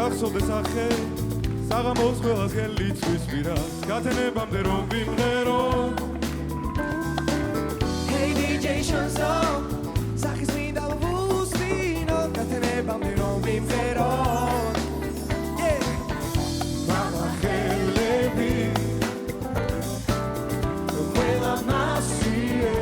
გახსოვდეს ახე საღამოს ყველას გელი ცვის ვირას გათენებამდე რომ ვიმღერო Hey DJ Shanzo სახის მინდა ვუსტინო გათენებამდე რომ ვიმღერო მამა ხელები ყველა მასიე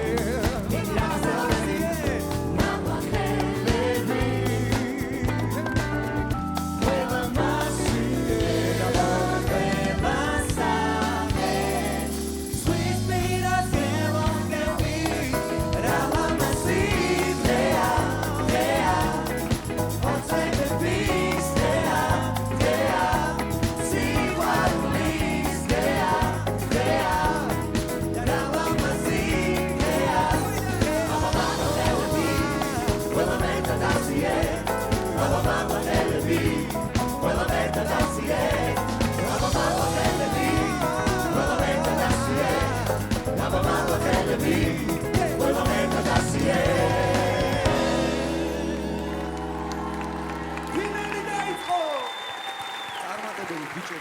Bicho,